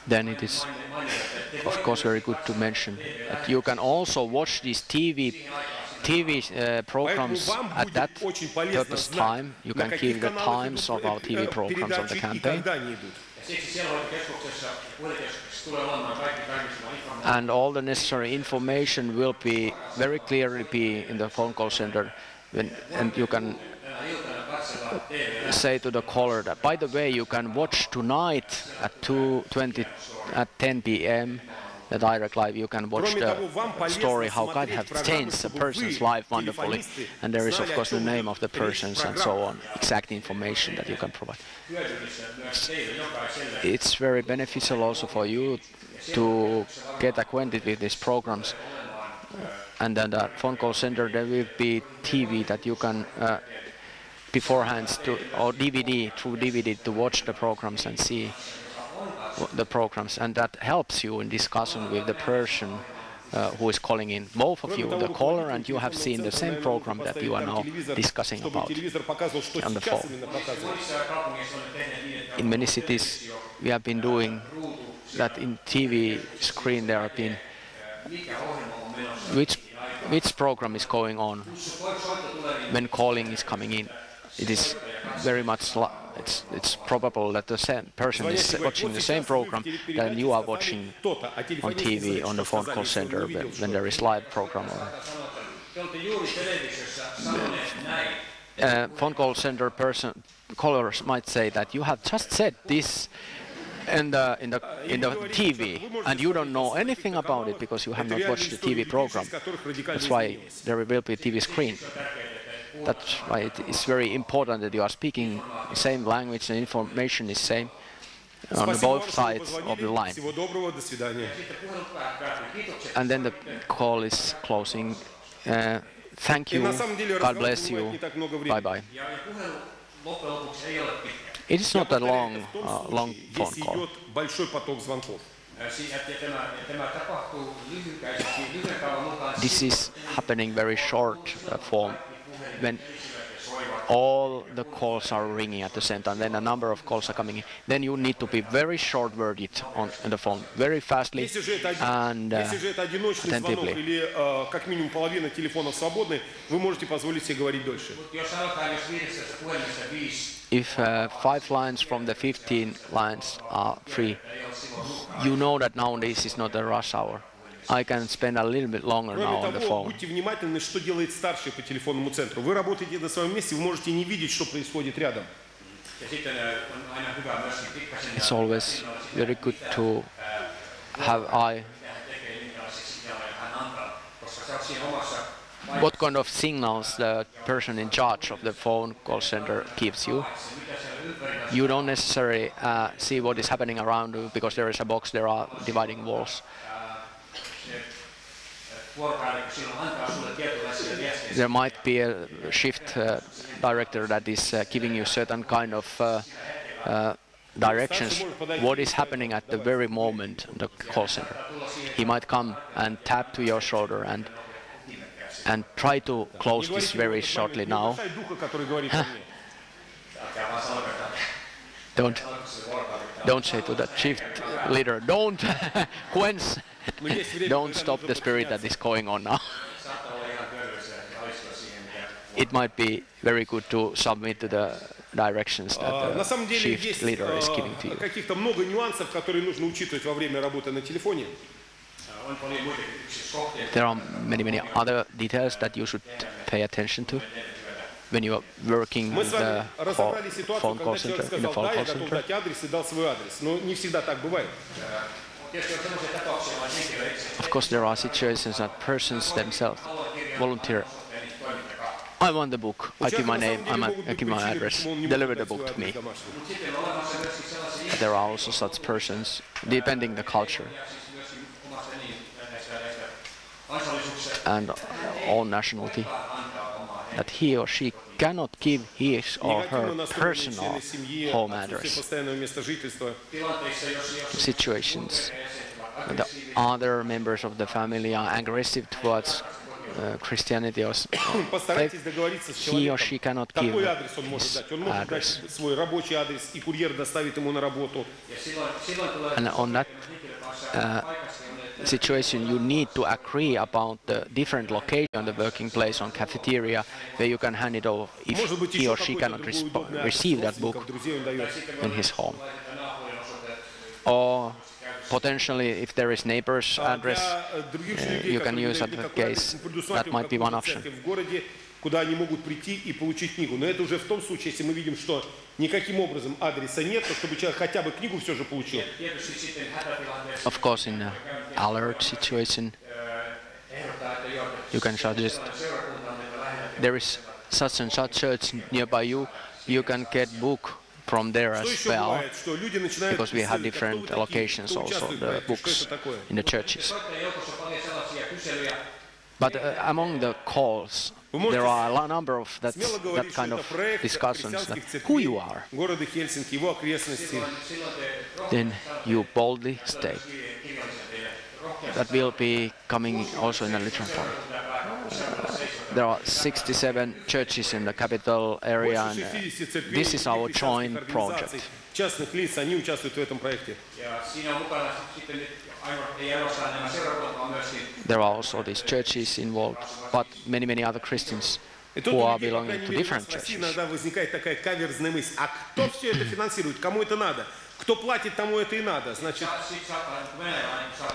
Then it is, of course, very good to mention that you can also watch these TV programs at that purpose time. You can keep the times of our TV programs of the campaign. And all the necessary information will be very clearly in the phone call center, and you can say to the caller that, by the way, you can watch tonight at 10 p.m. the direct live. You can watch the story how God has changed a person's life wonderfully, and there is of course the name of the persons and so on, exact information that you can provide. It's very beneficial also for you to get acquainted with these programs, and then the phone call center there will be TV that you can beforehand or DVD through DVD to watch the programs and see the programs, and that helps you in discussion with the person who is calling in. Both of you, the caller and you, have seen the same program that you are now discussing about on the phone. In many cities we have been doing that. In TV screen there have been which program is going on when calling is coming in. It is very much it's probable that the same person is watching the same program that you are watching on TV on the phone call center when there is live program. Phone call center callers might say that you have just said this in the TV and you don't know anything about it because you have not watched the TV program. That's why there will be a TV screen. That's why it is very important that you are speaking the same language and information is same on both sides of the line. And then the call is closing. Thank you. God bless you. Bye-bye. It is not a long phone call. This is happening very short form. When all the calls are ringing at the same time, then a number of calls are coming in, then you need to be very short-worded on the phone, very fastly and attentively. If 5 lines from the 15 lines are free, you know that nowadays is not a rush hour. I can spend a little bit longer now on the phone. Будьте внимательны, что делает старший по телефонному центру. Вы работаете на своем месте, вы можете не видеть, что происходит рядом. It's always very good to have eye. What kind of signals the person in charge of the phone call center gives you. You don't necessarily see what is happening around you because there is a box, there are dividing walls. There might be a shift director that is giving you certain kind of directions, what is happening at the very moment in the call center. He might come and tap to your shoulder and try to close this very shortly now. Don't say to the chief leader, don't quench, don't stop the spirit that is going on now. It might be very good to submit to the directions that the chief leader is giving to you. There are many other details that you should pay attention to when you are working in the phone call center, Of course, there are situations that persons themselves volunteer. I want the book. I give my name. I give my address. Deliver the book to me. There are also such persons, depending the culture and all nationality, that he or she cannot give his or her personal home address. Situations the other members of the family are aggressive towards Christianity or faith, Постарайтесь договориться с he or человеком, she cannot give какой адрес он может his дать. Он может address. дать свой рабочий адрес, и курьер доставит ему на работу. And on that situation, you need to agree about the different location on the working place, on cafeteria, where you can hand it over if Может быть, he еще or she какой-то cannot другой удобный адрес receive that book родственников, друзей он дает. in his home. Or potentially, if there is neighbor's address, Для других же людей, you can которые use that наверняка такой case. адрес, мы предусматриваем That might be one какую-то option. церковь в городе, куда они могут прийти и получить книгу. Но это уже в том случае, если мы видим, что никаким образом адреса нет, то чтобы человек хотя бы книгу все же получил. Of course, in an alert situation, you can suggest there is such and such church nearby you. You can get book from there Что as еще well, бывает, что люди начинают because we have исследовать, а кто different вы такие, locations кто also, участвует в the проекте, что books это такое? in the churches. But among the calls, there are a number of that Смело говорить, kind что of это проект discussions that христианских who you церквей are. города Хельсинки, его окрестностей. Then you boldly state. That will be coming also in a literal form. There are 67 churches in the capital area, Больше and 60 церквей this is our и joint христианских project. организаций, частных лиц, они участвуют в этом проекте. There are also these churches involved, but many other Christians И тут who у are людей, по belonging крайней to мере, у different нас в России churches. иногда возникает такая каверзная мысль. А кто все это финансирует? Кому это надо? Кто платит, тому это и надо. Значит,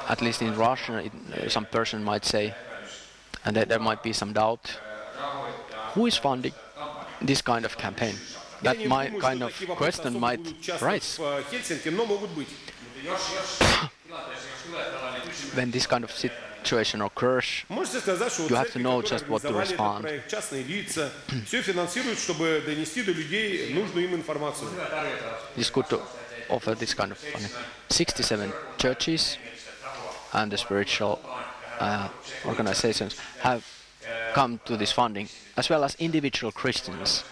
At least in Russia, some person might say, and there might be some doubt, who is funding this kind of campaign? я That не my думаю, kind что of такие вопросы question особо might будут часто rise в Хельсинки, но могут быть. when this kind of situation occurs. Можете сказать, что You have to церкви, know которые just what to организовали этот respond. проект, частные лица, все финансируют, чтобы донести до людей нужную им информацию. It's good to offer this kind of funding. 67 churches and the spiritual organizations have come to this funding, as well as individual Christians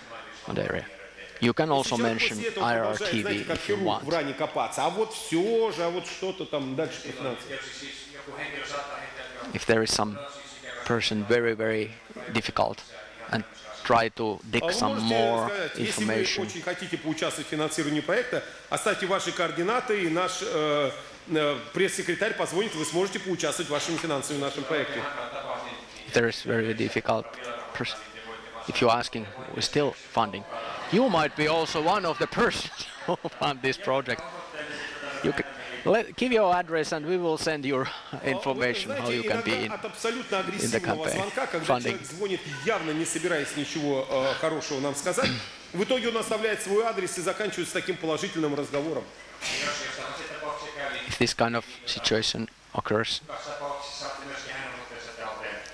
on the area. You can also Человек mention после этого продолжает, знаете, IRTV как if you хирург want. в ране копаться. А вот все же, а вот что-то там дальше по финансам. If there is some person very difficult and try to dig А вы some можете more сказать, если вы information. очень хотите поучаствовать в финансировании проекта, оставьте ваши координаты, и наш пресс-секретарь позвонит, вы сможете поучаствовать в вашем финансовом нашем проекте. If there is very difficult person, if you're asking, we're still funding. You might be also one of the persons who fund this project. You can give your address and we will send your information how Знаете, you can be иногда in. от абсолютно агрессивного campaign звонка, когда funding. человек звонит явно не собираясь ничего хорошего нам сказать, в итоге он оставляет свой адрес и заканчивается таким положительным разговором. If this kind of situation occurs,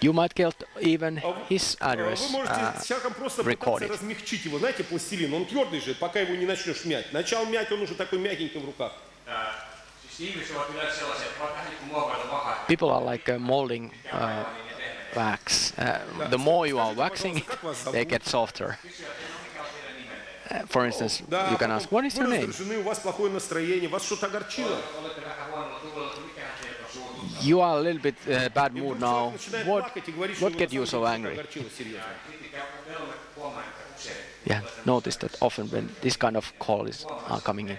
you might get even his address Вы можете с человеком просто пытаться recorded. размягчить его. Знаете, пластилин, он твердый же, пока его не начнешь мять. Начал мять, он уже такой мягенький в руках. People are like molding wax. The more you are waxing it, they get softer. For instance, Да, you can потом ask, what is вы your name? раздражены, у вас плохое настроение, вас что-то огорчило. You are a little bit bad И mood вдруг now. человек начинает What плакать и говорит, что what его get на you самом so деле что-то angry? огорчило серьезно. Yeah, notice that often when this kind of calls are coming in,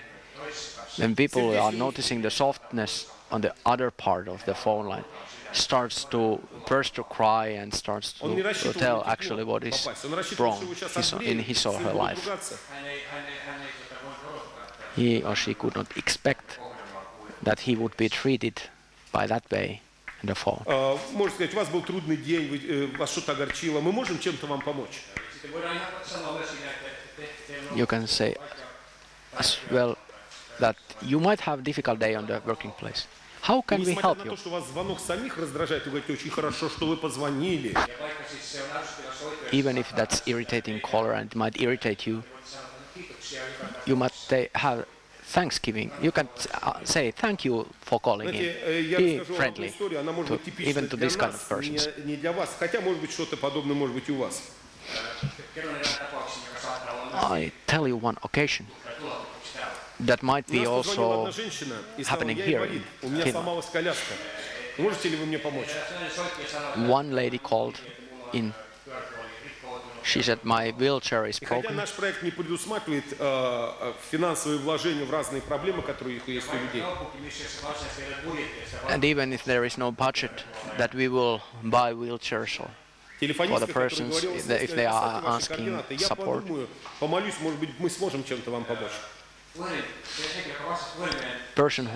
when people are noticing the softness on the other part of the phone line, starts to burst to cry and starts Он не to рассчитывал tell на тепло actually what is попасть. Он рассчитывал, wrong что его сейчас in his or her life. ругаться. He or she could not expect that he would be treated by that way in the phone. Можно сказать, у вас был трудный день, вас что-то огорчило. Мы можем чем-то вам помочь? You can say as well that you might have a difficult day on the working place. How can we Несмотря help на you? то, что вас звонок самих раздражает, вы говорите, очень хорошо, что вы позвонили. Even if that's irritating caller and it might irritate you, you must have Thanksgiving. You can say thank you for calling in. Знаете, я Be расскажу вам одну friendly историю, она может to, быть типична even to для this kind of нас, persons. не для вас. Хотя, может быть, что-то подобное может быть и у вас. I tell you one occasion that might У be нас позвонила also одна женщина и сказала, happening я here инвалид, in у меня Finland. сломалась коляска. Можете ли вы мне помочь? One lady called in. She said, my wheelchair is И хотя broken. наш проект не предусматривает финансовые вложения в разные проблемы, которые есть у людей, And even if there is no budget, that we will buy wheelchairs for the телефонистка, которая persons говорила, if they are оставьте ваши asking координаты. Я support. подумаю, помолюсь, может быть, мы сможем чем-то вам помочь. Person